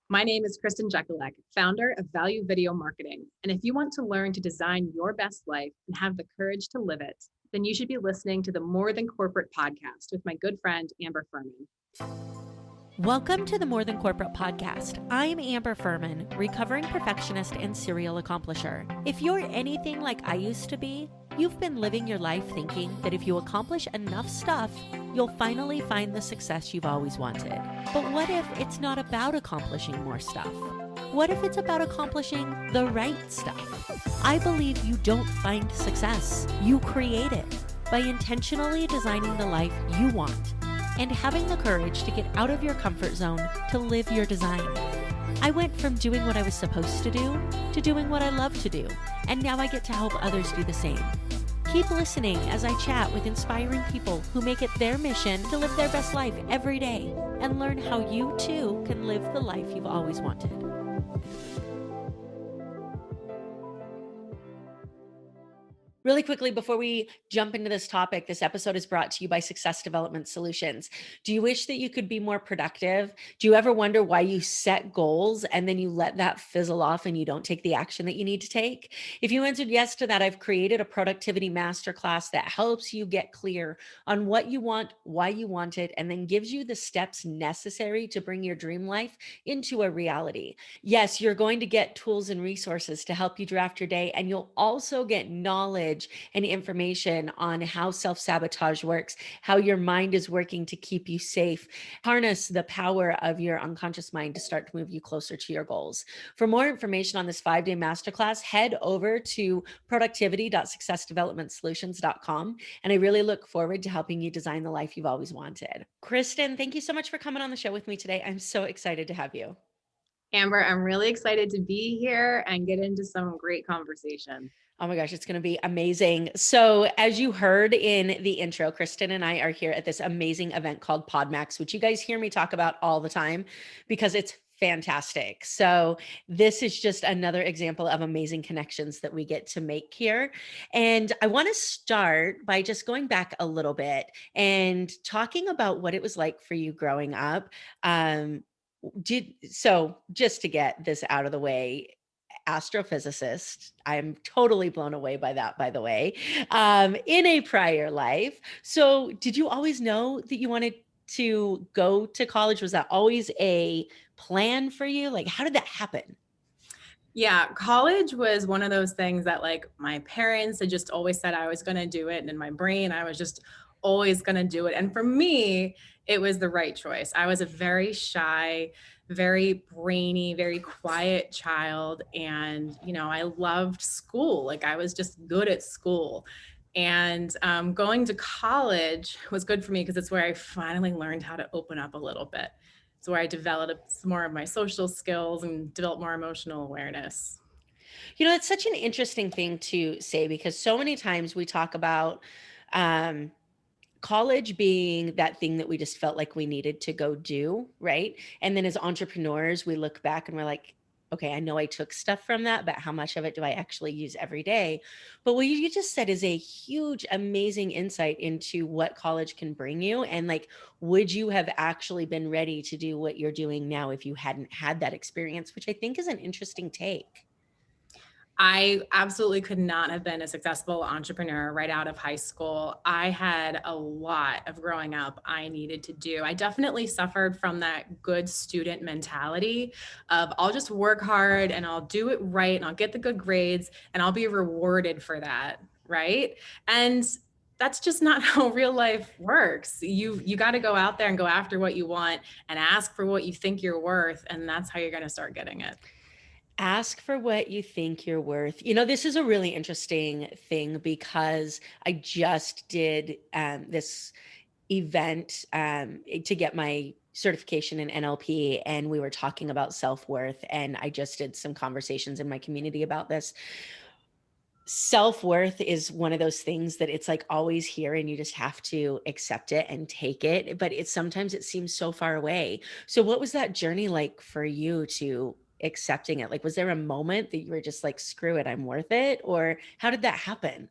My name is Kristin Jekielek, founder of Value Video Marketing. And if you want to learn to design your best life and have the courage to live it, then you should be listening to the More Than Corporate podcast with my good friend, Amber Furman. Welcome to the More Than Corporate podcast. I'm Amber Furman, recovering perfectionist and serial accomplisher. If you're anything like I used to be, you've been living your life thinking that if you accomplish enough stuff, you'll finally find the success you've always wanted. But what if it's not about accomplishing more stuff? What if it's about accomplishing the right stuff? I believe you don't find success, you create it by intentionally designing the life you want and having the courage to get out of your comfort zone to live your design. I went from doing what I was supposed to do to doing what I love to do, and now I get to help others do the same. Keep listening as I chat with inspiring people who make it their mission to live their best life every day and learn how you too can live the life you've always wanted. Really quickly, before we jump into this topic, this episode is brought to you by Success Development Solutions. Do you wish that you could be more productive? Do you ever wonder why you set goals and then you let that fizzle off and you don't take the action that you need to take? If you answered yes to that, I've created a productivity masterclass that helps you get clear on what you want, why you want it, and then gives you the steps necessary to bring your dream life into a reality. Yes, you're going to get tools and resources to help you draft your day, and you'll also get knowledge and information on how self-sabotage works, how your mind is working to keep you safe. Harness the power of your unconscious mind to start to move you closer to your goals. For more information on this 5-day masterclass, head over to productivity.successdevelopmentsolutions.com. And I really look forward to helping you design the life you've always wanted. Krstin, thank you so much for coming on the show with me today. I'm so excited to have you. Amber, I'm really excited to be here and get into some great conversation. Oh my gosh, it's going to be amazing. So as you heard in the intro, Krstin and I are here at this amazing event called PodMax, which you guys hear me talk about all the time because it's fantastic. So this is just another example of amazing connections that we get to make here. And I want to start by just going back a little bit and talking about what it was like for you growing up. So just to get this out of the way, astrophysicist. I'm totally blown away by that, by the way, in a prior life. So did you always know that you wanted to go to college? Was that always a plan for you? Like, how did that happen? Yeah, college was one of those things that like my parents had just always said I was going to do it. And in my brain, I was just always going to do it. And for me, it was the right choice. I was a very shy, very brainy, very quiet child. And, I loved school. Like I was just good at school. And going to college was good for me because it's where I finally learned how to open up a little bit. It's where I developed some more of my social skills and developed more emotional awareness. It's such an interesting thing to say because so many times we talk about college being that thing that we just felt like we needed to go do, right? And then as entrepreneurs, we look back and we're like, okay, I know I took stuff from that, but how much of it do I actually use every day? But what you just said is a huge, amazing insight into what college can bring you. And like, would you have actually been ready to do what you're doing now if you hadn't had that experience, which I think is an interesting take. I absolutely could not have been a successful entrepreneur right out of high school. I had a lot of growing up I needed to do. I definitely suffered from that good student mentality of I'll just work hard and I'll do it right and I'll get the good grades and I'll be rewarded for that, right? And that's just not how real life works. You got to go out there and go after what you want and ask for what you think you're worth, and that's how you're going to start getting it. Ask for what you think you're worth. This is a really interesting thing because I just did this event to get my certification in NLP, and we were talking about self-worth, and I just did some conversations in my community about this. Self-worth is one of those things that it's like always here and you just have to accept it and take it, but sometimes it seems so far away. So what was that journey like for you to accepting it? Like, was there a moment that you were just like, screw it, I'm worth it? Or how did that happen?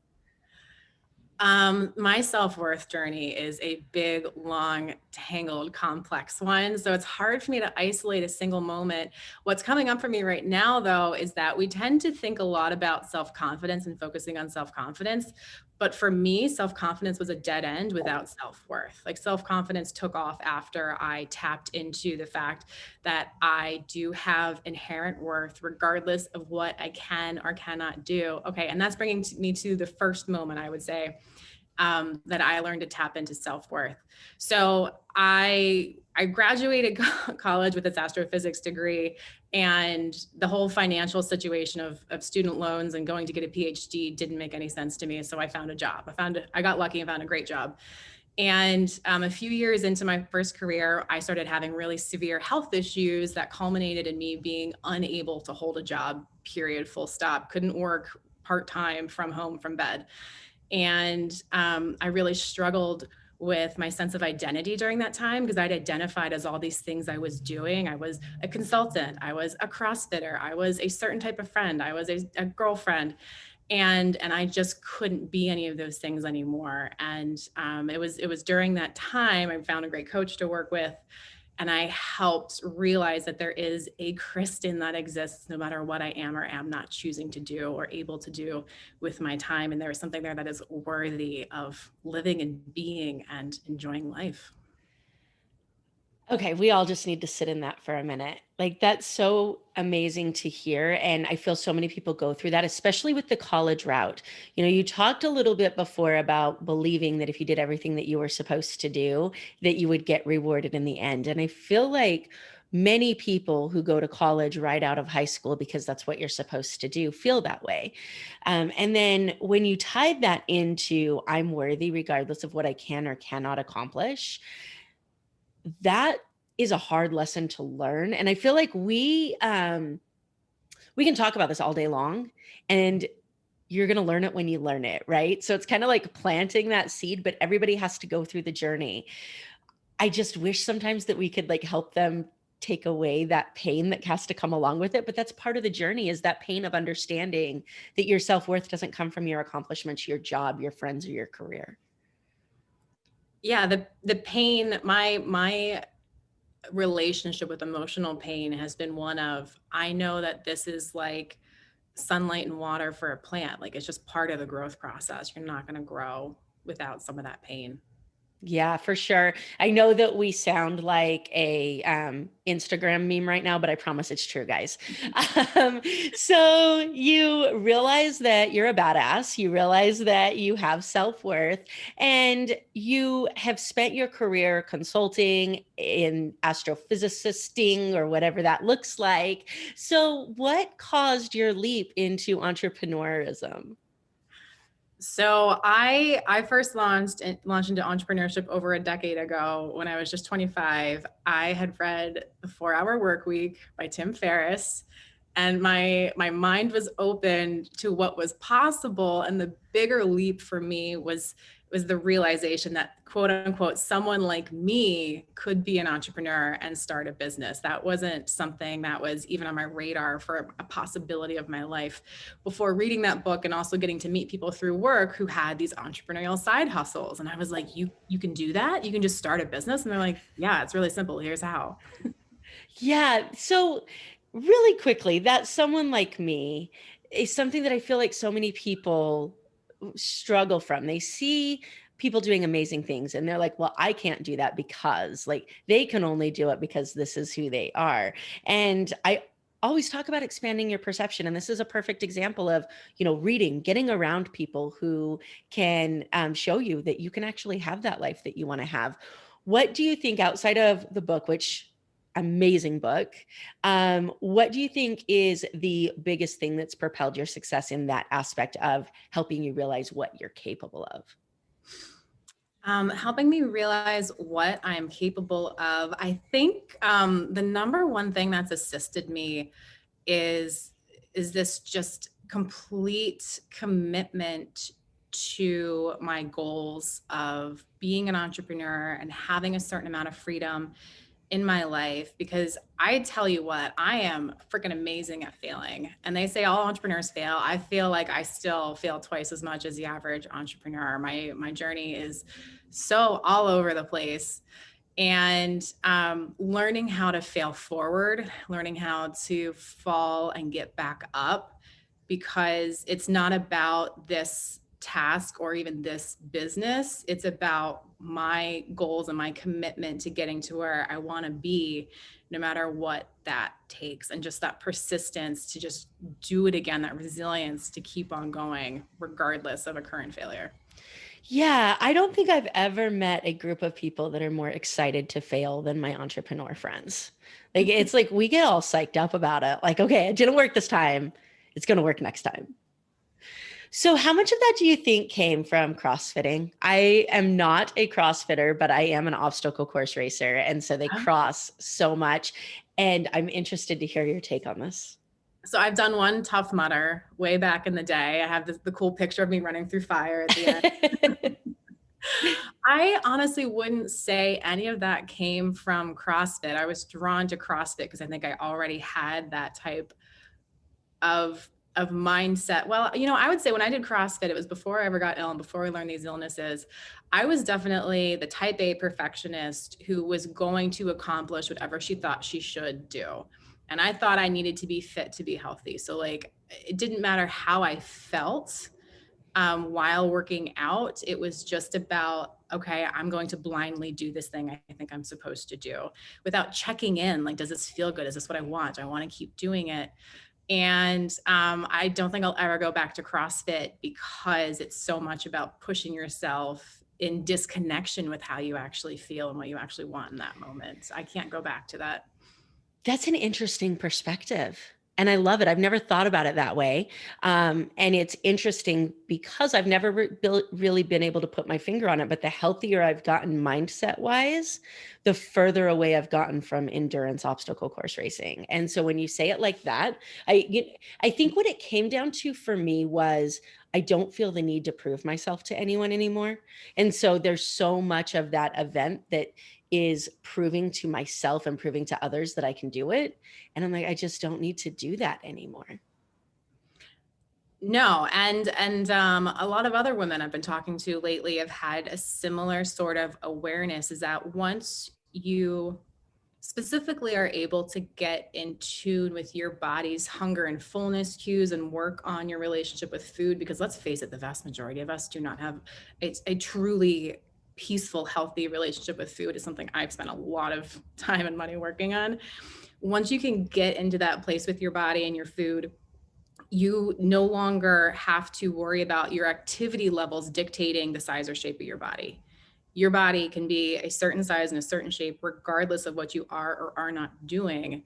My self-worth journey is a big, long, tangled, complex one. So it's hard for me to isolate a single moment. What's coming up for me right now, though, is that we tend to think a lot about self-confidence and focusing on self-confidence. But for me, self-confidence was a dead end without self-worth. Like self-confidence took off after I tapped into the fact that I do have inherent worth, regardless of what I can or cannot do. Okay. And that's bringing me to the first moment, I would say, that I learned to tap into self-worth. So I graduated college with this astrophysics degree, and the whole financial situation of student loans and going to get a PhD didn't make any sense to me. So I found a job. I got lucky and found a great job. And a few years into my first career, I started having really severe health issues that culminated in me being unable to hold a job, period, full stop. Couldn't work part-time from home, from bed. And I really struggled with my sense of identity during that time because I'd identified as all these things I was doing. I was a consultant, I was a CrossFitter, I was a certain type of friend, I was a girlfriend, and I just couldn't be any of those things anymore. And it was during that time I found a great coach to work with, and I helped realize that there is a Krstin that exists no matter what I am or am not choosing to do or able to do with my time. And there is something there that is worthy of living and being and enjoying life. Okay, we all just need to sit in that for a minute. Like, that's so amazing to hear. And I feel so many people go through that, especially with the college route. You know, you talked a little bit before about believing that if you did everything that you were supposed to do, that you would get rewarded in the end. And I feel like many people who go to college right out of high school, because that's what you're supposed to do, feel that way. And then when you tied that into I'm worthy regardless of what I can or cannot accomplish, that is a hard lesson to learn. And I feel like we can talk about this all day long, and you're going to learn it when you learn it, right? So it's kind of like planting that seed, but everybody has to go through the journey. I just wish sometimes that we could like help them take away that pain that has to come along with it. But that's part of the journey, is that pain of understanding that your self-worth doesn't come from your accomplishments, your job, your friends, or your career. Yeah, the pain, my relationship with emotional pain has been one of, I know that this is like sunlight and water for a plant. Like it's just part of the growth process. You're not going to grow without some of that pain. Yeah, for sure. I know that we sound like a Instagram meme right now, but I promise it's true, guys. Um, so you realize that you're a badass. You realize that you have self-worth, and you have spent your career consulting in astrophysicisting or whatever that looks like. So what caused your leap into entrepreneurism? So I first launched into entrepreneurship over a decade ago when I was just 25. I had read The 4 Hour Work Week by Tim Ferriss, and my mind was open to what was possible. And the bigger leap for me was the realization that, quote unquote, someone like me could be an entrepreneur and start a business. That wasn't something that was even on my radar for a possibility of my life before reading that book, and also getting to meet people through work who had these entrepreneurial side hustles. And I was like, you can do that? You can just start a business? And they're like, yeah, it's really simple. Here's how. Yeah. So, really quickly, that someone like me is something that I feel like so many people struggle from. They see people doing amazing things and they're like, well, I can't do that because, like, they can only do it because this is who they are. And I always talk about expanding your perception. And this is a perfect example of, reading, getting around people who can show you that you can actually have that life that you want to have. What do you think, outside of the book, which amazing book, what do you think is the biggest thing that's propelled your success in that aspect of helping you realize what you're capable of? Helping me realize what I'm capable of. I think the number one thing that's assisted me is this just complete commitment to my goals of being an entrepreneur and having a certain amount of freedom in my life, because I tell you what, I am freaking amazing at failing. And they say all entrepreneurs fail. I feel like I still fail twice as much as the average entrepreneur. My journey is so all over the place. And learning how to fail forward, learning how to fall and get back up, because it's not about this task or even this business. It's about my goals and my commitment to getting to where I want to be, no matter what that takes. And just that persistence to just do it again, that resilience to keep on going, regardless of a current failure. Yeah, I don't think I've ever met a group of people that are more excited to fail than my entrepreneur friends. Like, it's like we get all psyched up about it. Like, okay, it didn't work this time. It's going to work next time. So how much of that do you think came from CrossFitting? I am not a CrossFitter, but I am an obstacle course racer. And so they cross so much. And I'm interested to hear your take on this. So I've done one Tough Mudder way back in the day. I have the cool picture of me running through fire at the end. I honestly wouldn't say any of that came from CrossFit. I was drawn to CrossFit because I think I already had that type of mindset. Well, I would say when I did CrossFit, it was before I ever got ill and before I learned these illnesses. I was definitely the type A perfectionist who was going to accomplish whatever she thought she should do. And I thought I needed to be fit to be healthy. So like, it didn't matter how I felt while working out. It was just about, okay, I'm going to blindly do this thing I think I'm supposed to do without checking in. Like, does this feel good? Is this what I want? Do I want to keep doing it? And I don't think I'll ever go back to CrossFit because it's so much about pushing yourself in disconnection with how you actually feel and what you actually want in that moment. I can't go back to that. That's an interesting perspective. And I love it. I've never thought about it that way. And it's interesting because I've never really been able to put my finger on it. But the healthier I've gotten mindset wise, the further away I've gotten from endurance obstacle course racing. And so when you say it like that, I think what it came down to for me was I don't feel the need to prove myself to anyone anymore. And so there's so much of that event that is proving to myself and proving to others that I can do it. And I'm like, I just don't need to do that anymore. No, and a lot of other women I've been talking to lately have had a similar sort of awareness, is that once you specifically are able to get in tune with your body's hunger and fullness cues and work on your relationship with food, because let's face it, the vast majority of us do not have a truly peaceful, healthy relationship with food. Is something I've spent a lot of time and money working on. Once you can get into that place with your body and your food, you no longer have to worry about your activity levels dictating the size or shape of your body. Your body can be a certain size and a certain shape, regardless of what you are or are not doing,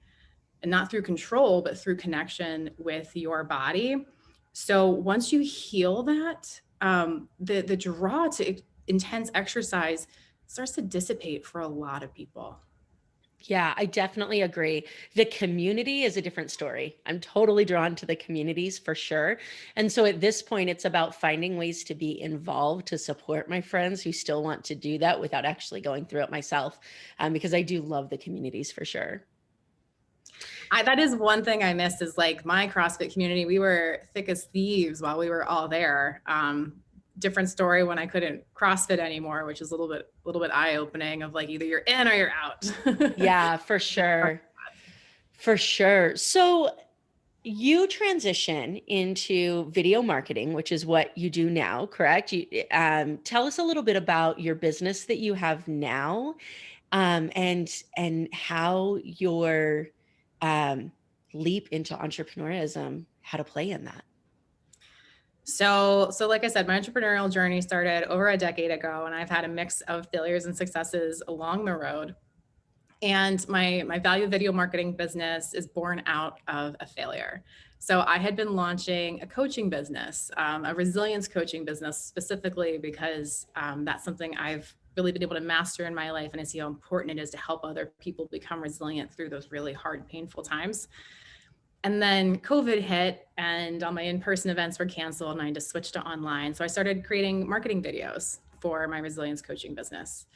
and not through control, but through connection with your body. So once you heal that, the draw to intense exercise starts to dissipate for a lot of people. Yeah, I definitely agree. The community is a different story. I'm totally drawn to the communities for sure. And so at this point, it's about finding ways to be involved to support my friends who still want to do that without actually going through it myself, because I do love the communities for sure. That is one thing I missed, is like my CrossFit community. We were thick as thieves while we were all there. Different story when I couldn't CrossFit anymore, which is a little bit eye-opening of like, either you're in or you're out. Yeah, for sure. For sure. So you transition into video marketing, which is what you do now, correct? You, tell us a little bit about your business that you have now, and how your leap into entrepreneurism, how to play in that. So like I said, my entrepreneurial journey started over a decade ago, and I've had a mix of failures and successes along the road. And my value video marketing business is born out of a failure. So I had been launching a coaching business, a resilience coaching business, specifically because that's something I've really been able to master in my life. And I see how important it is to help other people become resilient through those really hard, painful times. And then COVID hit and all my in-person events were canceled and I just switched to online. So I started creating marketing videos for my resilience coaching business.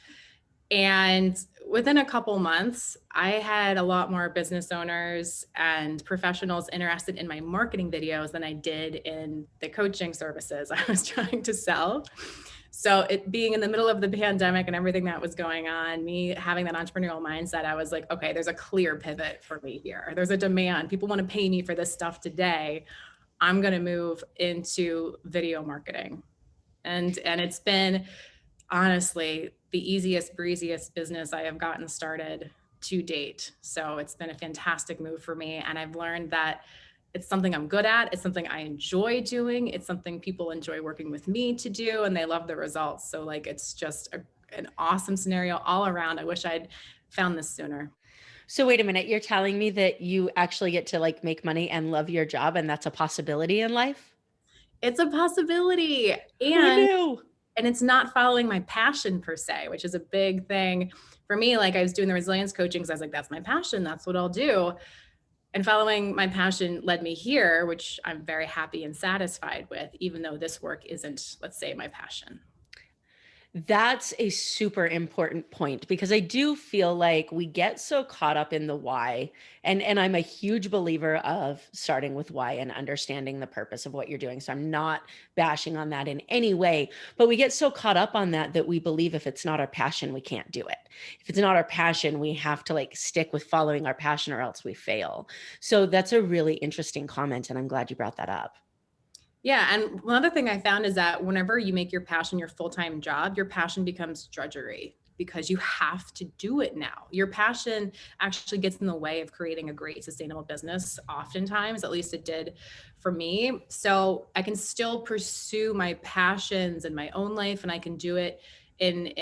And within a couple months, I had a lot more business owners and professionals interested in my marketing videos than I did in the coaching services I was trying to sell. So it being in the middle of the pandemic and everything that was going on, me having that entrepreneurial mindset, I was like, okay, there's a clear pivot for me here. There's a demand. People want to pay me for this stuff today. I'm going to move into video marketing. And it's been honestly the easiest, breeziest business I have gotten started to date. So it's been a fantastic move for me. And I've learned that it's something I'm good at. It's something I enjoy doing. It's something people enjoy working with me to do, and they love the results. So like, it's just an awesome scenario all around. I wish I'd found this sooner. So wait a minute, you're telling me that you actually get to like make money and love your job, and that's a possibility in life? It's a possibility. Who And knew? and it's not following my passion per se, which is a big thing for me. Like I was doing the resilience coaching, so I was like, that's my passion. That's what I'll do. And following my passion led me here, which I'm very happy and satisfied with, even though this work isn't, let's say, my passion. That's a super important point, because I do feel like we get so caught up in the why. And I'm a huge believer of starting with why and understanding the purpose of what you're doing. So I'm not bashing on that in any way, but we get so caught up on that we believe if it's not our passion, we can't do it. If it's not our passion, we have to like stick with following our passion or else we fail. So that's a really interesting comment, and I'm glad you brought that up. Yeah. And one other thing I found is that whenever you make your passion your full-time job, your passion becomes drudgery because you have to do it now. Your passion actually gets in the way of creating a great sustainable business, oftentimes, at least it did for me. So I can still pursue my passions in my own life, and I can do it in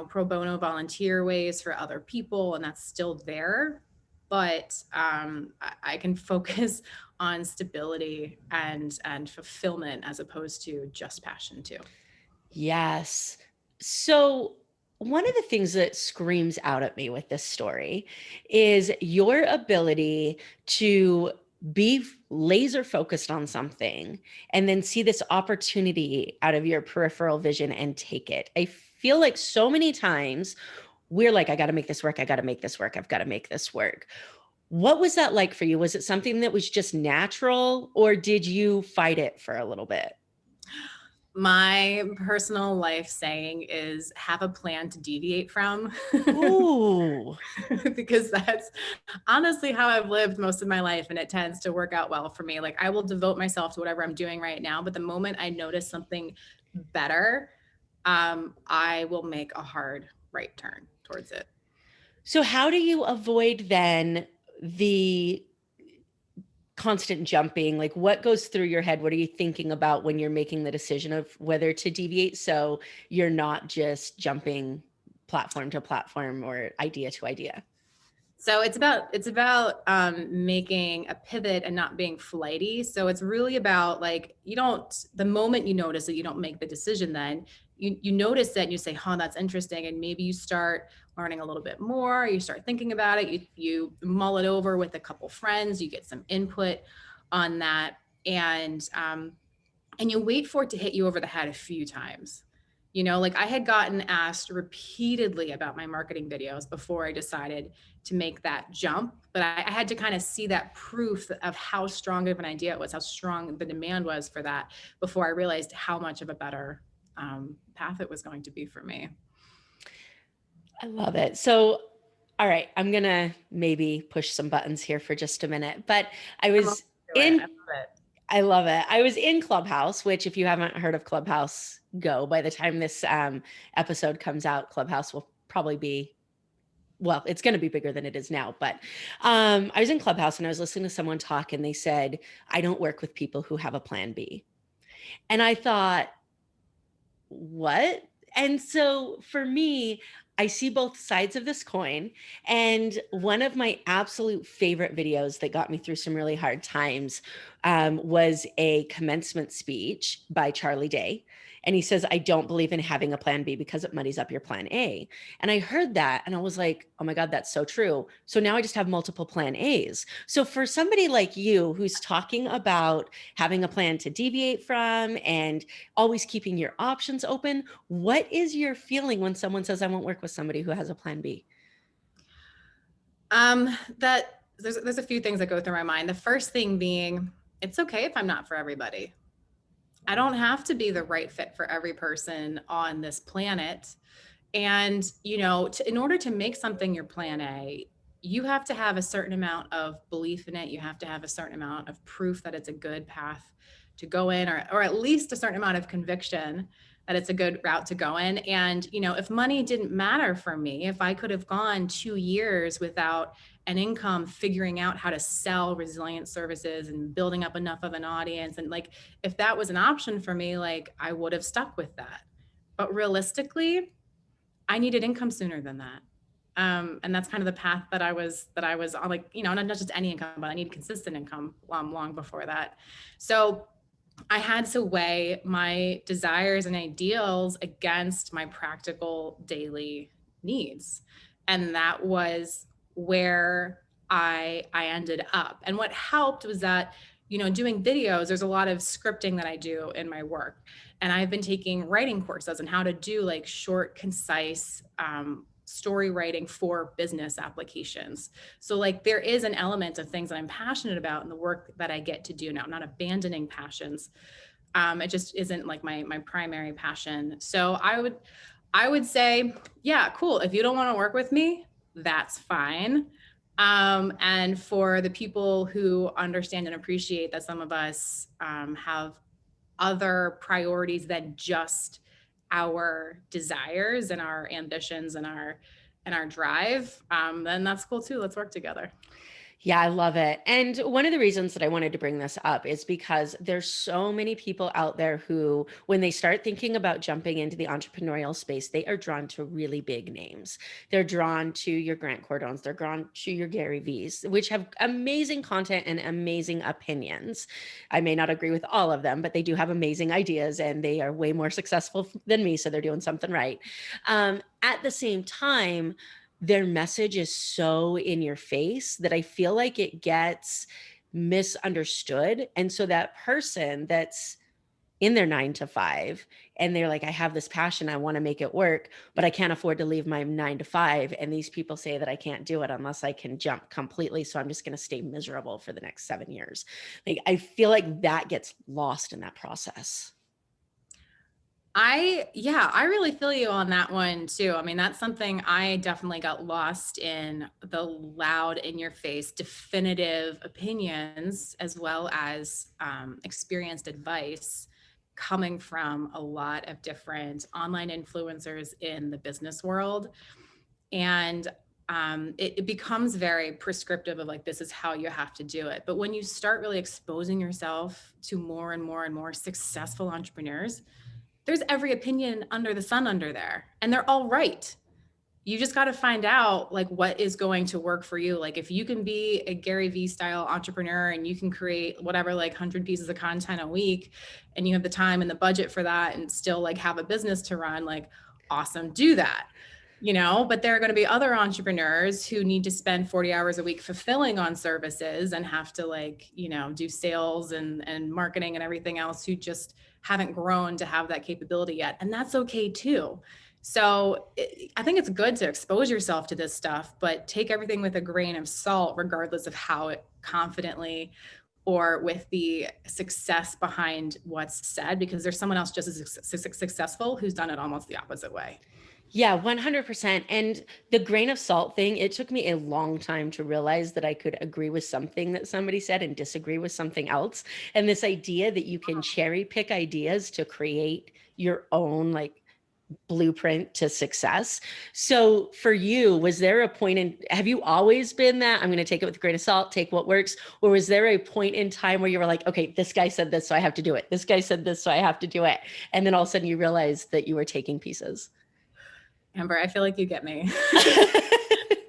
pro bono volunteer ways for other people, and that's still there. But I can focus on stability and fulfillment as opposed to just passion too. Yes. So, one of the things that screams out at me with this story is your ability to be laser focused on something and then see this opportunity out of your peripheral vision and take it. I feel like so many times we're like, I got to make this work. I got to make this work. I've got to make this work. What was that like for you? Was it something that was just natural, or did you fight it for a little bit? My personal life saying is have a plan to deviate from. Ooh. Because that's honestly how I've lived most of my life, and it tends to work out well for me. Like I will devote myself to whatever I'm doing right now, but the moment I notice something better, I will make a hard right turn towards it. So how do you avoid then the constant jumping? Like what goes through your head? What are you thinking about when you're making the decision of whether to deviate, so you're not just jumping platform to platform or idea to idea? So it's about making a pivot and not being flighty. So it's really about like the moment you notice that you don't make the decision, then you notice that and you say, "Huh, that's interesting," and maybe you start learning a little bit more. You start thinking about it. You mull it over with a couple friends. You get some input on that, and you wait for it to hit you over the head a few times. Like I had gotten asked repeatedly about my marketing videos before I decided to make that jump, but I had to kind of see that proof of how strong of an idea it was, how strong the demand was for that before I realized how much of a better path it was going to be for me. I love it. So, all right, I'm going to maybe push some buttons here for just a minute, but I I'm open was to it. I in love it. I love it. I was in Clubhouse, which if you haven't heard of Clubhouse, go. By the time this episode comes out, Clubhouse will probably be, well, it's going to be bigger than it is now. But I was in Clubhouse and I was listening to someone talk, and they said, I don't work with people who have a plan B. And I thought, what? And so for me, I see both sides of this coin. And one of my absolute favorite videos that got me through some really hard times was a commencement speech by Charlie Day. And he says, I don't believe in having a plan B because it muddies up your plan A. And I heard that and I was like, oh my God, that's so true. So now I just have multiple plan A's. So for somebody like you who's talking about having a plan to deviate from and always keeping your options open, what is your feeling when someone says, I won't work with somebody who has a plan B? That there's a few things that go through my mind. The first thing being, it's okay if I'm not for everybody. I don't have to be the right fit for every person on this planet. And, in order to make something your plan A, you have to have a certain amount of belief in it. You have to have a certain amount of proof that it's a good path to go in, or at least a certain amount of conviction that it's a good route to go in. And, if money didn't matter for me, if I could have gone 2 years without an income, figuring out how to sell resilient services and building up enough of an audience, and like, if that was an option for me, like, I would have stuck with that. But realistically, I needed income sooner than that. And that's kind of the path that I was on, like, not just any income, but I needed consistent income long before that. So I had to weigh my desires and ideals against my practical daily needs. And that was where I ended up. And what helped was that, doing videos, there's a lot of scripting that I do in my work. And I've been taking writing courses on how to do like short, concise, story writing for business applications. So like there is an element of things that I'm passionate about in the work that I get to do now. I'm not abandoning passions. It just isn't like my primary passion. So I would say, yeah, cool. If you don't want to work with me, that's fine. And for the people who understand and appreciate that some of us have other priorities than just our desires and our ambitions and our drive, then that's cool too. Let's work together. Yeah, I love it. And one of the reasons that I wanted to bring this up is because there's so many people out there who, when they start thinking about jumping into the entrepreneurial space, they are drawn to really big names. They're drawn to your Grant Cardones, they're drawn to your Gary V's, which have amazing content and amazing opinions. I may not agree with all of them, but they do have amazing ideas and they are way more successful than me. So they're doing something right. At the same time, their message is so in your face that I feel like it gets misunderstood. And so that person that's in their 9 to 5 and they're like, I have this passion, I want to make it work, but I can't afford to leave my 9 to 5. And these people say that I can't do it unless I can jump completely. So I'm just going to stay miserable for the next 7 years. Like, I feel like that gets lost in that process. I really feel you on that one too. I mean, that's something I definitely got lost in, the loud, in your face, definitive opinions, as well as experienced advice coming from a lot of different online influencers in the business world. And it becomes very prescriptive of like, this is how you have to do it. But when you start really exposing yourself to more and more and more successful entrepreneurs, there's every opinion under the sun under there, and they're all right. You just got to find out like what is going to work for you. Like if you can be a Gary Vee style entrepreneur and you can create whatever, like 100 pieces of content a week, and you have the time and the budget for that and still like have a business to run, like awesome, do that. But there are going to be other entrepreneurs who need to spend 40 hours a week fulfilling on services and have to like, do sales and marketing and everything else, who just haven't grown to have that capability yet. And that's okay too. So I think it's good to expose yourself to this stuff, but take everything with a grain of salt, regardless of how it confidently or with the success behind what's said, because there's someone else just as successful who's done it almost the opposite way. Yeah, 100%. And the grain of salt thing, it took me a long time to realize that I could agree with something that somebody said and disagree with something else. And this idea that you can cherry pick ideas to create your own like blueprint to success. So for you, was there a point have you always been that I'm going to take it with a grain of salt, take what works? Or was there a point in time where you were like, okay, this guy said this, so I have to do it. This guy said this, so I have to do it. And then all of a sudden you realized that you were taking pieces? Amber, I feel like you get me.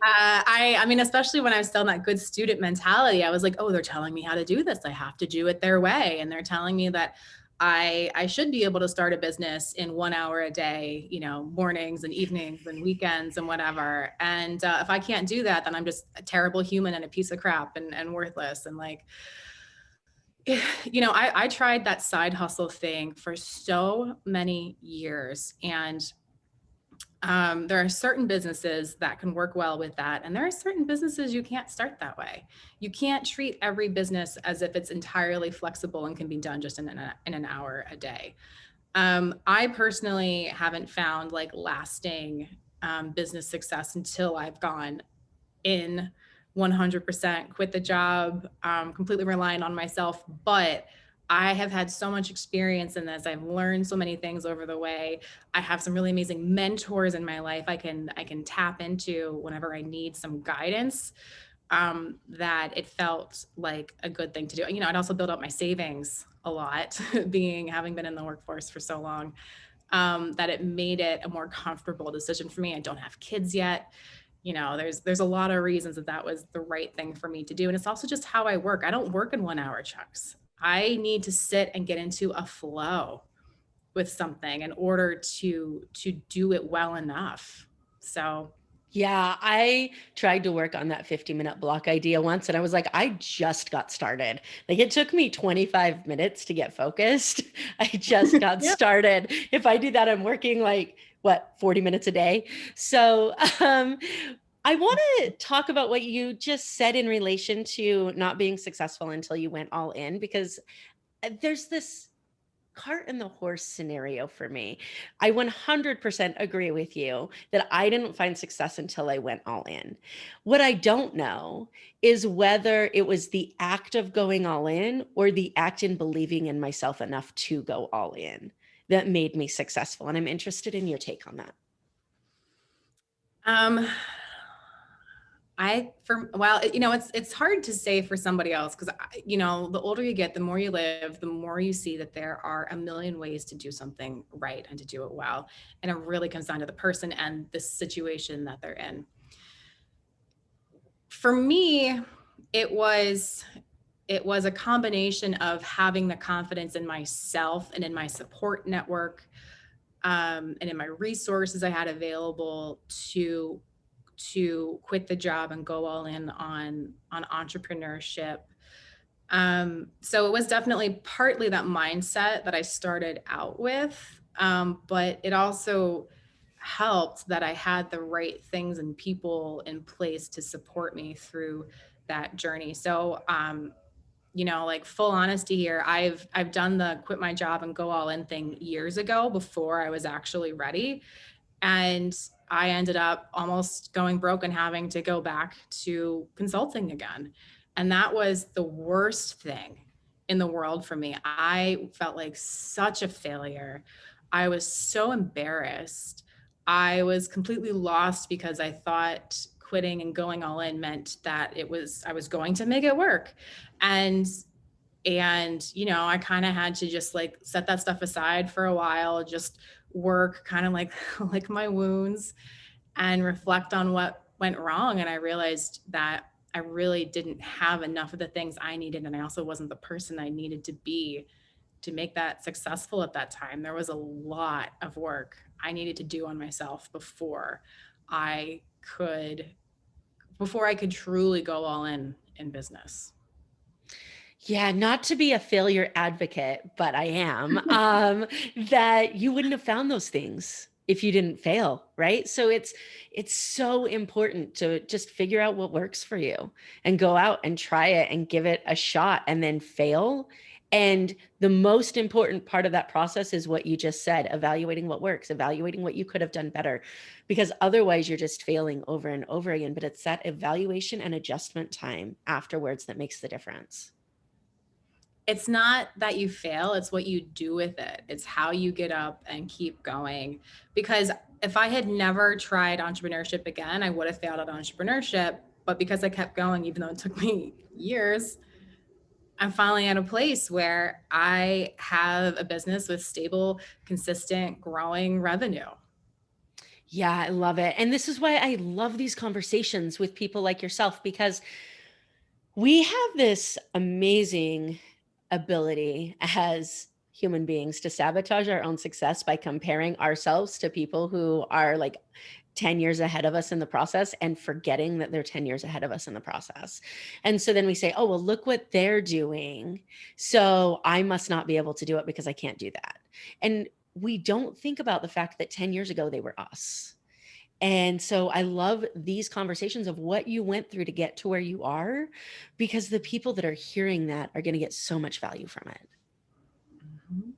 I mean, especially when I was still in that good student mentality, I was like, oh, they're telling me how to do this. I have to do it their way. And they're telling me that I should be able to start a business in 1 hour a day, mornings and evenings and weekends and whatever. And if I can't do that, then I'm just a terrible human and a piece of crap and worthless. And like, I tried that side hustle thing for so many years. And there are certain businesses that can work well with that. And there are certain businesses you can't start that way. You can't treat every business as if it's entirely flexible and can be done just in an hour a day. I personally haven't found like lasting business success until I've gone in 100%, quit the job, completely relying on myself. But I have had so much experience in this. I've learned so many things over the way. I have some really amazing mentors in my life I can tap into whenever I need some guidance. That it felt like a good thing to do. I'd also build up my savings a lot, having been in the workforce for so long, that it made it a more comfortable decision for me. I don't have kids yet. There's a lot of reasons that was the right thing for me to do. And it's also just how I work. I don't work in 1 hour chunks. I need to sit and get into a flow with something in order to do it well enough. So Yeah, I tried to work on that 50-minute block idea once and I was like, I just got started. Like it took me 25 minutes to get focused. I just got yeah. started. If I do that, I'm working like, 40 minutes a day. So I want to talk about what you just said in relation to not being successful until you went all in, because there's this cart and the horse scenario for me. I 100% agree with you that I didn't find success until I went all in. What I don't know is whether it was the act of going all in or the act in believing in myself enough to go all in that made me successful. And I'm interested in your take on that. Um, it's hard to say for somebody else because the older you get, the more you live, the more you see that there are a million ways to do something right and to do it well, and it really comes down to the person and the situation that they're in. For me, it was a combination of having the confidence in myself and in my support network, and in my resources I had available to quit the job and go all in on entrepreneurship. So it was definitely partly that mindset that I started out with, but it also helped that I had the right things and people in place to support me through that journey. So, like full honesty here, I've done the quit my job and go all in thing years ago before I was actually ready. And I ended up almost going broke and having to go back to consulting again. And that was the worst thing in the world for me. I felt like such a failure. I was so embarrassed. I was completely lost because I thought quitting and going all in meant that I was going to make it work. And I kind of had to just like set that stuff aside for a while, just work kind of like like my wounds and reflect on what went wrong. And I realized that I really didn't have enough of the things I needed, and I also wasn't the person I needed to be to make that successful at that time. There was a lot of work I needed to do on myself I could before I could truly go all in business. Yeah, not to be a failure advocate, but I am, that you wouldn't have found those things if you didn't fail, right? So it's so important to just figure out what works for you and go out and try it and give it a shot and then fail. And the most important part of that process is what you just said, evaluating what works, evaluating what you could have done better, because otherwise you're just failing over and over again. But it's that evaluation and adjustment time afterwards that makes the difference. It's not that you fail, it's what you do with it. It's how you get up and keep going. Because if I had never tried entrepreneurship again, I would have failed at entrepreneurship. But because I kept going, even though it took me years, I'm finally at a place where I have a business with stable, consistent, growing revenue. Yeah, I love it. And this is why I love these conversations with people like yourself, because we have this amazing ability as human beings to sabotage our own success by comparing ourselves to people who are like 10 years ahead of us in the process and forgetting that they're 10 years ahead of us in the process. And so then we say, oh, well, look what they're doing. So I must not be able to do it because I can't do that. And we don't think about the fact that 10 years ago, they were us. And so I love these conversations of what you went through to get to where you are, because the people that are hearing that are going to get so much value from it. Mm-hmm.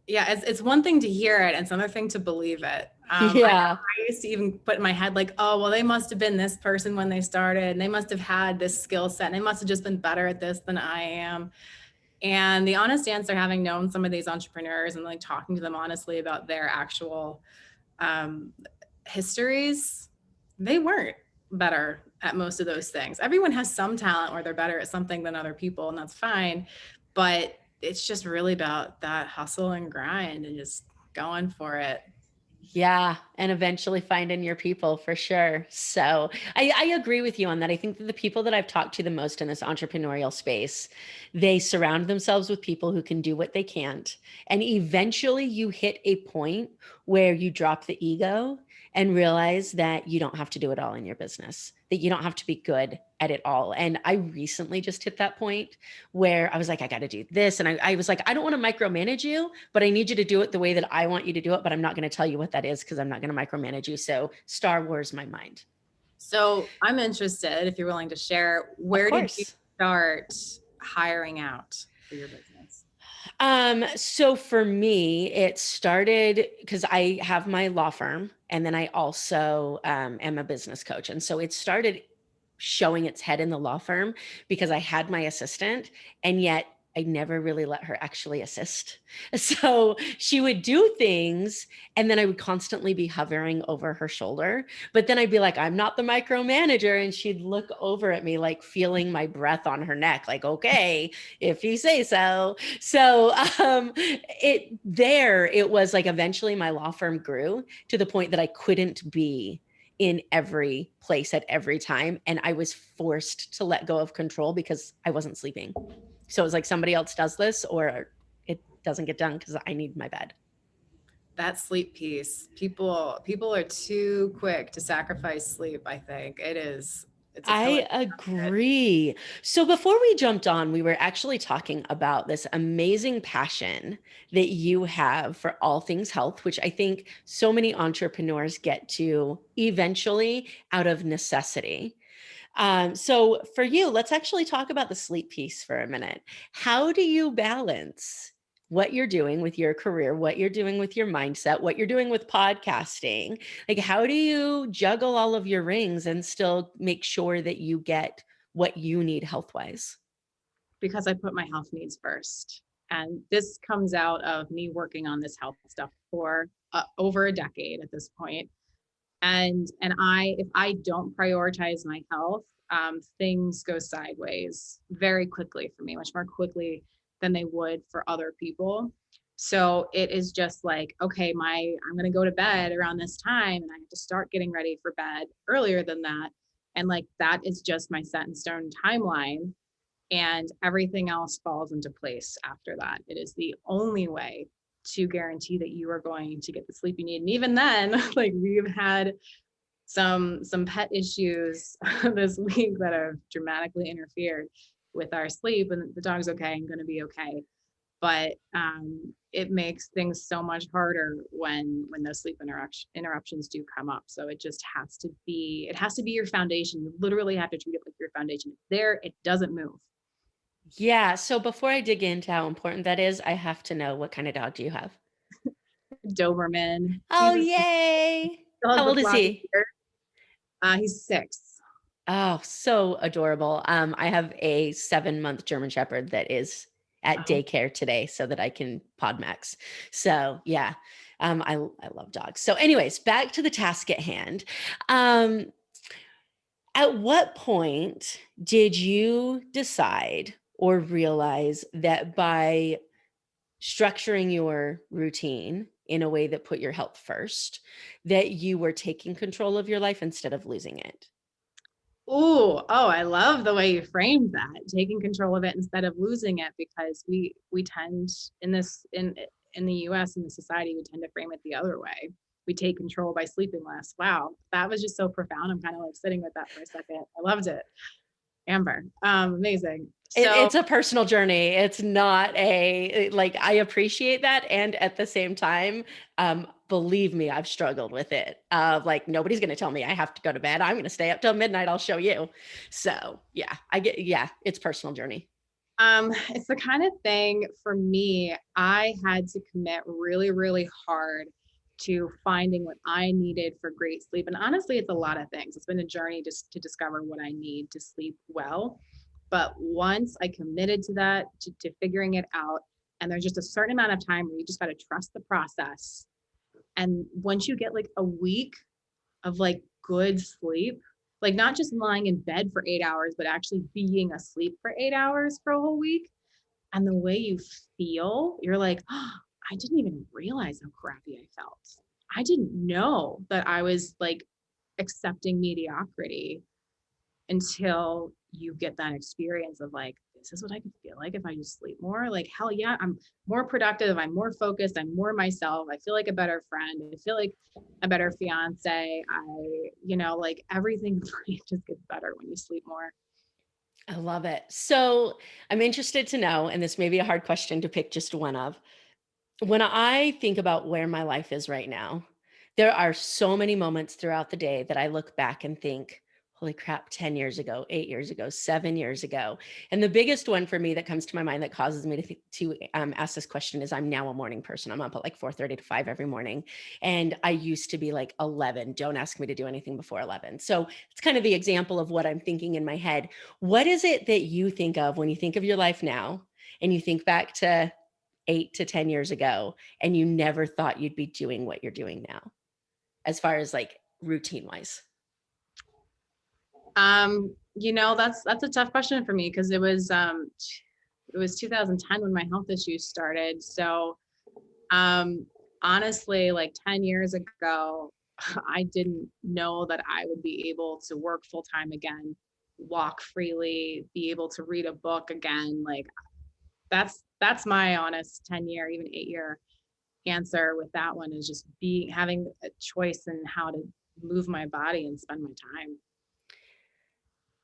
Yeah, it's one thing to hear it and it's another thing to believe it. Yeah. I used to even put in my head like, oh, well, they must have been this person when they started and they must have had this skill set and they must have just been better at this than I am. And the honest answer, having known some of these entrepreneurs and like talking to them honestly about their actual histories, they weren't better at most of those things. Everyone has some talent where they're better at something than other people, and that's fine. But it's just really about that hustle and grind and just going for it. Yeah. And eventually finding your people for sure. So I agree with you on that. I think that the people that I've talked to the most in this entrepreneurial space, they surround themselves with people who can do what they can't. And eventually you hit a point where you drop the ego and realize that you don't have to do it all in your business, that you don't have to be good at it all. And I recently just hit that point where I was like, I got to do this. And I was like, I don't want to micromanage you, but I need you to do it the way that I want you to do it. But I'm not going to tell you what that is because I'm not going to micromanage you. So Star Wars my mind. So I'm interested, if you're willing to share, where did you start hiring out for your business? So for me, it started because I have my law firm and then I also am a business coach. And so it started showing its head in the law firm because I had my assistant and yet I never really let her actually assist. So she would do things and then I would constantly be hovering over her shoulder. But then I'd be like, I'm not the micromanager. And she'd look over at me, like feeling my breath on her neck, like, okay, if you say so. So it was like eventually my law firm grew to the point that I couldn't be in every place at every time. And I was forced to let go of control because I wasn't sleeping. So it was like somebody else does this or it doesn't get done because I need my bed. That sleep piece, people are too quick to sacrifice sleep. I think it's a killer. I agree. So before we jumped on, we were actually talking about this amazing passion that you have for all things health, which I think so many entrepreneurs get to eventually out of necessity. So for you, let's actually talk about the sleep piece for a minute. How do you balance what you're doing with your career, what you're doing with your mindset, what you're doing with podcasting? Like, how do you juggle all of your rings and still make sure that you get what you need health-wise? Because I put my health needs first. And this comes out of me working on this health stuff for over a decade at this point. And if I don't prioritize my health, things go sideways very quickly for me, much more quickly than they would for other people. So it is just like, okay, I'm going to go to bed around this time and I have to start getting ready for bed earlier than that. And like, that is just my set in stone timeline. And everything else falls into place after that. It is the only way to guarantee that you are going to get the sleep you need. And even then, like we've had some pet issues this week that have dramatically interfered with our sleep, and the dog's okay and going to be okay. But it makes things so much harder when those sleep interruptions do come up. So it just has to be your foundation. You literally have to treat it like your foundation. It's there, it doesn't move. Yeah. So before I dig into how important that is, I have to know, what kind of dog do you have? Doberman. Oh, yay. How old is he? He's 6. Oh, so adorable. I have a 7-month German Shepherd that is at daycare today so that I can pod max. So yeah, I love dogs. So anyways, back to the task at hand. At what point did you decide or realize that by structuring your routine in a way that put your health first, that you were taking control of your life instead of losing it? Oh, I love the way you framed that, taking control of it instead of losing it, because we tend in in the US, in the society, we tend to frame it the other way. We take control by sleeping less. Wow, that was just so profound. I'm kind of like sitting with that for a second. I loved it. Amber, amazing. So It's a personal journey. It's not like, I appreciate that. And at the same time, believe me, I've struggled with it. Like, nobody's going to tell me I have to go to bed. I'm going to stay up till midnight. I'll show you. So yeah, it's personal journey. it's the kind of thing for me, I had to commit really, really hard to finding what I needed for great sleep. And honestly, it's a lot of things. It's been a journey just to discover what I need to sleep well. But once I committed to that, to figuring it out, and there's just a certain amount of time where you just got to trust the process. And once you get like a week of like good sleep, like not just lying in bed for 8 hours, but actually being asleep for 8 hours for a whole week. And the way you feel, you're like, oh, I didn't even realize how crappy I felt. I didn't know that I was like accepting mediocrity until you get that experience of like, this is what I could feel like if I just sleep more. Like, hell yeah, I'm more productive. I'm more focused. I'm more myself. I feel like a better friend. I feel like a better fiance. Like everything just gets better when you sleep more. I love it. So I'm interested to know, and this may be a hard question to pick just one of. When I think about where my life is right now, there are so many moments throughout the day that I look back and think, holy crap, 10 years ago, 8 years ago, 7 years ago. And the biggest one for me that comes to my mind that causes me to ask this question is I'm now a morning person. I'm up at like 4:30 to 5 every morning. And I used to be like 11. Don't ask me to do anything before 11. So it's kind of the example of what I'm thinking in my head. What is it that you think of when you think of your life now and you think back to 8 to 10 years ago, and you never thought you'd be doing what you're doing now, as far as like routine wise? That's a tough question for me because it was 2010 when my health issues started. So um honestly, like 10 years ago, I didn't know that I would be able to work full time again, walk freely, be able to read a book again. Like that's my honest 10-year, even 8-year answer with that one, is just having a choice in how to move my body and spend my time.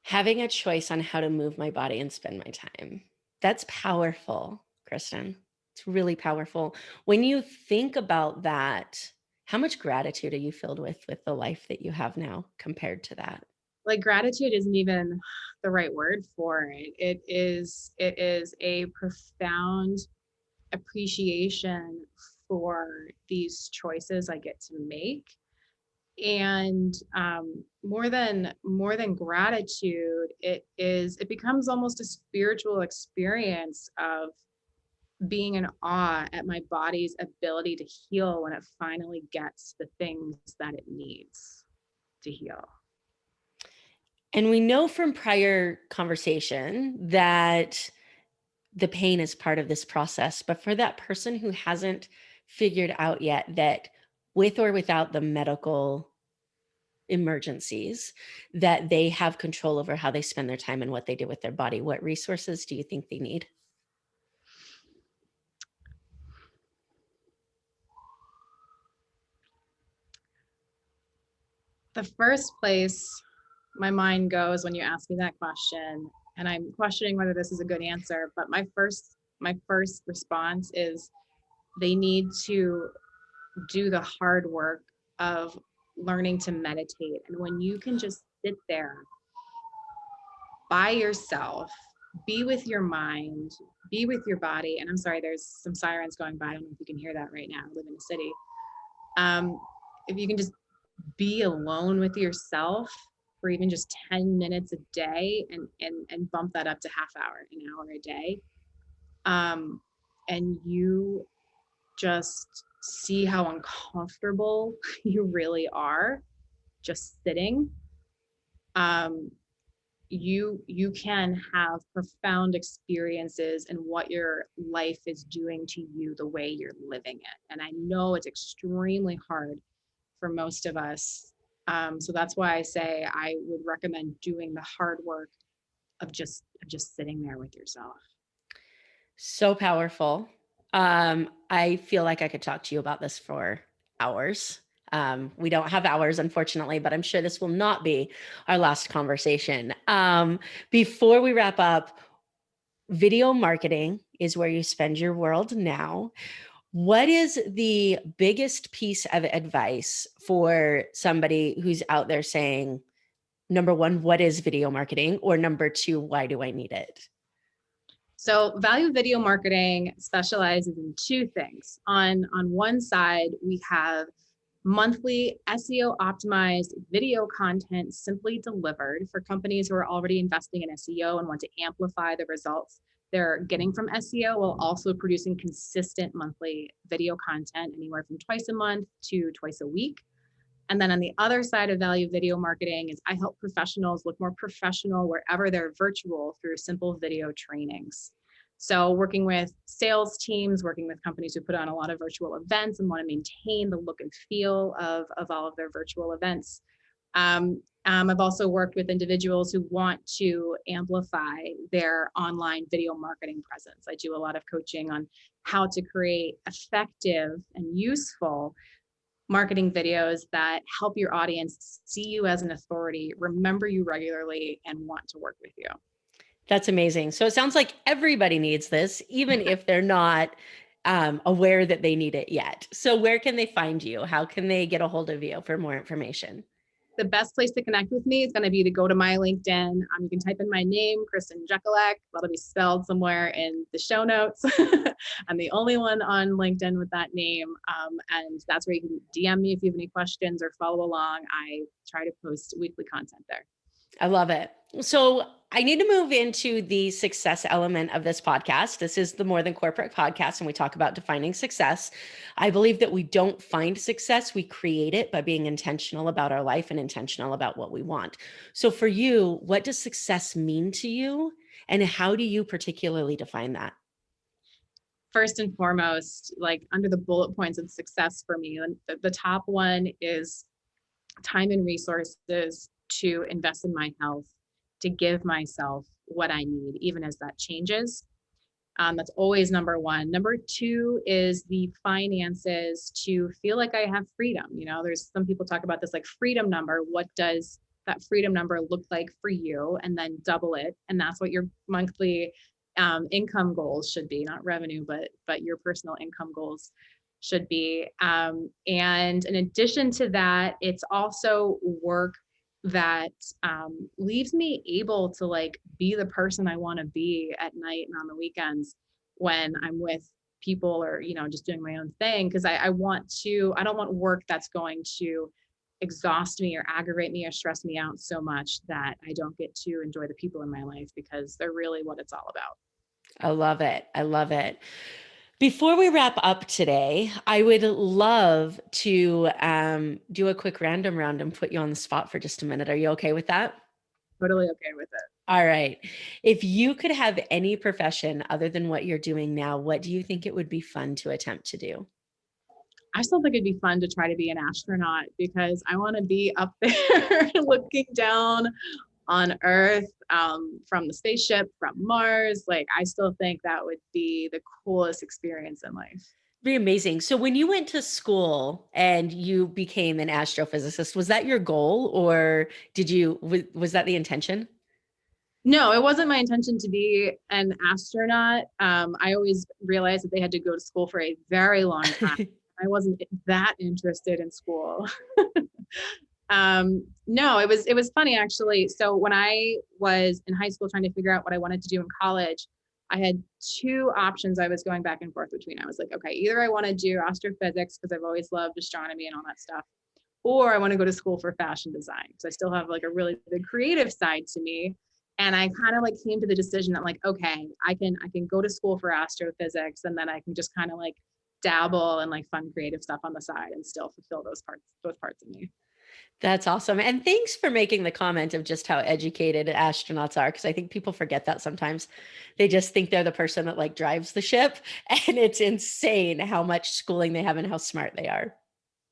Having a choice on how to move my body and spend my time. That's powerful, Krstin. It's really powerful. When you think about that, how much gratitude are you filled with the life that you have now compared to that? Like gratitude isn't even the right word for it. It is a profound appreciation for these choices I get to make. And more than gratitude, it becomes almost a spiritual experience of being in awe at my body's ability to heal when it finally gets the things that it needs to heal. And we know from prior conversation that the pain is part of this process. But for that person who hasn't figured out yet that with or without the medical emergencies, that they have control over how they spend their time and what they do with their body, what resources do you think they need? The first place my mind goes when you ask me that question, and I'm questioning whether this is a good answer, but my first response is they need to do the hard work of learning to meditate. And when you can just sit there by yourself, be with your mind, be with your body. And I'm sorry, there's some sirens going by. I don't know if you can hear that right now. I live in a city. If you can just be alone with yourself for even just 10 minutes a day, and bump that up to an hour a day. And you just see how uncomfortable you really are just sitting. You can have profound experiences in what your life is doing to you, the way you're living it. And I know it's extremely hard for most of us. So that's why I say I would recommend doing the hard work of just sitting there with yourself. So powerful. I feel like I could talk to you about this for hours. We don't have hours, unfortunately, but I'm sure this will not be our last conversation. Before we wrap up, video marketing is where you spend your world now. What is the biggest piece of advice for somebody who's out there saying, number one, what is video marketing? Or number two, why do I need it? So value video marketing specializes in two things. On one side, we have monthly SEO optimized video content simply delivered for companies who are already investing in SEO and want to amplify the results they're getting from SEO, while also producing consistent monthly video content anywhere from twice a month to twice a week. And then on the other side of value video marketing is I help professionals look more professional wherever they're virtual through simple video trainings. So working with sales teams, working with companies who put on a lot of virtual events and want to maintain the look and feel of all of their virtual events. I've also worked with individuals who want to amplify their online video marketing presence. I do a lot of coaching on how to create effective and useful marketing videos that help your audience see you as an authority, remember you regularly, and want to work with you. That's amazing. So it sounds like everybody needs this, even if they're not aware that they need it yet. So where can they find you? How can they get a hold of you for more information? The best place to connect with me is going to be to go to my LinkedIn. You can type in my name, Kristin Jekielek. That'll be spelled somewhere in the show notes. I'm the only one on LinkedIn with that name. And that's where you can DM me if you have any questions or follow along. I try to post weekly content there. I love it. So I need to move into the success element of this podcast. This is the More Than Corporate podcast, and we talk about defining success. I believe that we don't find success, we create it by being intentional about our life and intentional about what we want. So for you, what does success mean to you, and how do you particularly define that? First and foremost, like under the bullet points of success for me, and the top one is time and resources to invest in my health, to give myself what I need, even as that changes. That's always number one. Number two is the finances to feel like I have freedom. You know, there's some people talk about this like freedom number. What does that freedom number look like for you? And then double it. And that's what your monthly income goals should be, not revenue, but your personal income goals should be. And in addition to that, it's also work that leaves me able to like be the person I want to be at night and on the weekends when I'm with people or, you know, just doing my own thing. Cause I don't want work that's going to exhaust me or aggravate me or stress me out so much that I don't get to enjoy the people in my life, because they're really what it's all about. I love it. I love it. Before we wrap up today, I would love to do a quick random round and put you on the spot for just a minute. Are you okay with that? Totally okay with it. All right. If you could have any profession other than what you're doing now, what do you think it would be fun to attempt to do? I still think it'd be fun to try to be an astronaut, because I want to be up there looking down on Earth, from the spaceship, from Mars. Like, I still think that would be the coolest experience in life. Be amazing. So when you went to school and you became an astrophysicist, was that your goal, or was that the intention? No, it wasn't my intention to be an astronaut. I always realized that they had to go to school for a very long time. I wasn't that interested in school. No, it was funny actually. So when I was in high school trying to figure out what I wanted to do in college, I had two options I was going back and forth between. I was like, okay, either I want to do astrophysics because I've always loved astronomy and all that stuff, or I want to go to school for fashion design. So I still have like a really big creative side to me. And I kind of like came to the decision that like, okay, I can go to school for astrophysics, and then I can just kind of like dabble in like fun creative stuff on the side and still fulfill those parts of me. That's awesome. And thanks for making the comment of just how educated astronauts are, because I think people forget that sometimes. They just think they're the person that like drives the ship, and it's insane how much schooling they have and how smart they are.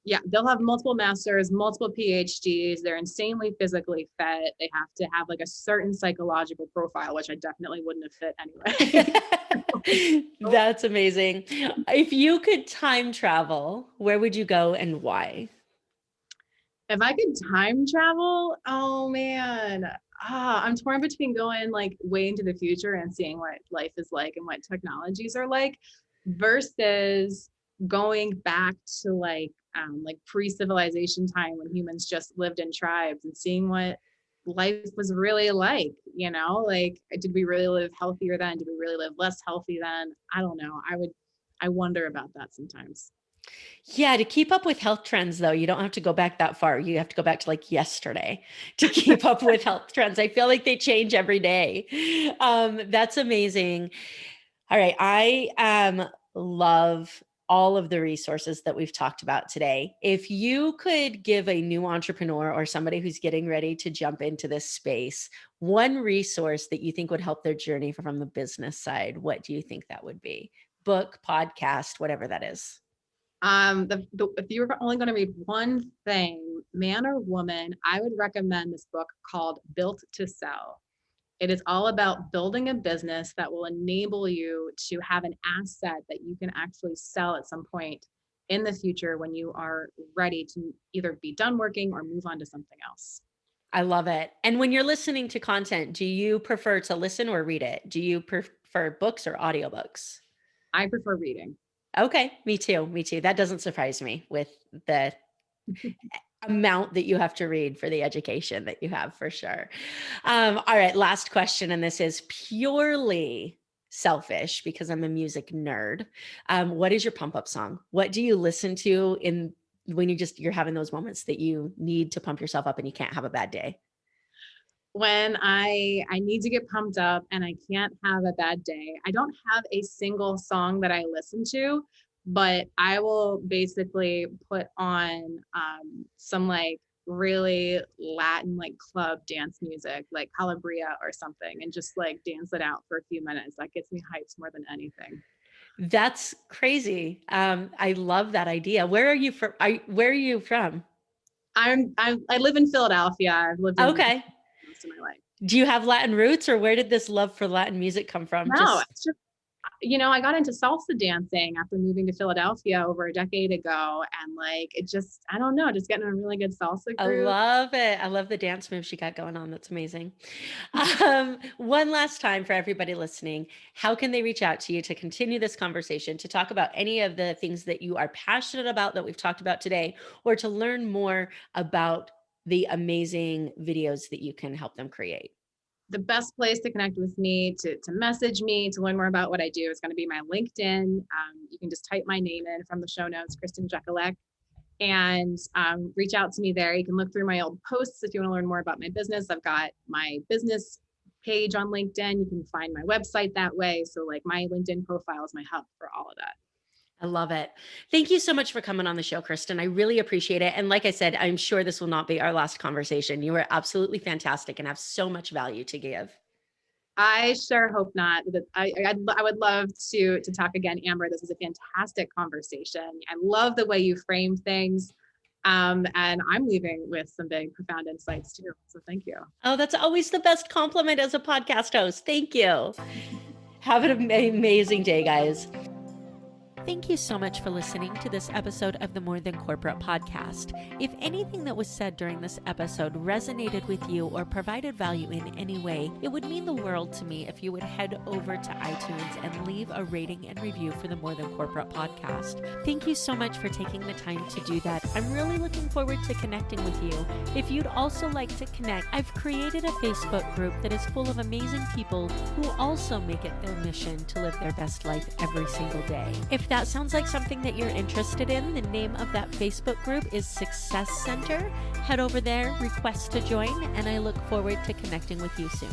Yeah, they'll have multiple masters, multiple PhDs. They're insanely physically fit. They have to have like a certain psychological profile, which I definitely wouldn't have fit anyway. That's amazing. If you could time travel, where would you go and why? If I could time travel, oh man. I'm torn between going like way into the future and seeing what life is like and what technologies are like versus going back to like pre-civilization time when humans just lived in tribes and seeing what life was really like, like did we really live healthier then? Did we really live less healthy then? I don't know. I wonder about that sometimes. Yeah, to keep up with health trends, though, you don't have to go back that far. You have to go back to like yesterday to keep up with health trends. I feel like they change every day. That's amazing. All right. I love all of the resources that we've talked about today. If you could give a new entrepreneur or somebody who's getting ready to jump into this space, one resource that you think would help their journey from the business side, what do you think that would be? Book, podcast, whatever that is. If you were only going to read one thing, man or woman, I would recommend this book called Built to Sell. It is all about building a business that will enable you to have an asset that you can actually sell at some point in the future when you are ready to either be done working or move on to something else. I love it. And when you're listening to content, do you prefer to listen or read it? Do you prefer books or audiobooks? I prefer reading. Okay, me too. Me too. That doesn't surprise me with the amount that you have to read for the education that you have, for sure. All right, last question. And this is purely selfish because I'm a music nerd. What is your pump up song? What do you listen to when you're having those moments that you need to pump yourself up and you can't have a bad day? When I need to get pumped up and I can't have a bad day, I don't have a single song that I listen to, but I will basically put on some like really Latin like club dance music, like Calabria or something, and just like dance it out for a few minutes. That gets me hyped more than anything. That's crazy. I love that idea. Where are you from? Where are you from? I live in Philadelphia. I've lived in okay. most of my life. Do you have Latin roots, or where did this love for Latin music come from? No, it's just, I got into salsa dancing after moving to Philadelphia over a decade ago. And like, it just, I don't know, just getting a really good salsa groove. I love it. I love the dance moves you got going on. That's amazing. One last time for everybody listening, how can they reach out to you to continue this conversation, to talk about any of the things that you are passionate about that we've talked about today, or to learn more about the amazing videos that you can help them create? The best place to connect with me, to message me, to learn more about what I do is going to be my LinkedIn. You can just type my name in from the show notes, Kristin Jekielek, and reach out to me there. You can look through my old posts if you want to learn more about my business. I've got my business page on LinkedIn. You can find my website that way. So like my LinkedIn profile is my hub for all of that. I love it. Thank you so much for coming on the show, Krstin. I really appreciate it. And like I said, I'm sure this will not be our last conversation. You were absolutely fantastic and have so much value to give. I sure hope not. I would love to talk again, Amber. This was a fantastic conversation. I love the way you framed things. And I'm leaving with some big, profound insights too. So thank you. Oh, that's always the best compliment as a podcast host. Thank you. Have an amazing day, guys. Thank you so much for listening to this episode of the More Than Corporate podcast. If anything that was said during this episode resonated with you or provided value in any way, it would mean the world to me if you would head over to iTunes and leave a rating and review for the More Than Corporate podcast. Thank you so much for taking the time to do that. I'm really looking forward to connecting with you. If you'd also like to connect, I've created a Facebook group that is full of amazing people who also make it their mission to live their best life every single day. If that sounds like something that you're interested in, the name of that Facebook group is Success Center. Head over there, request to join, and I look forward to connecting with you soon.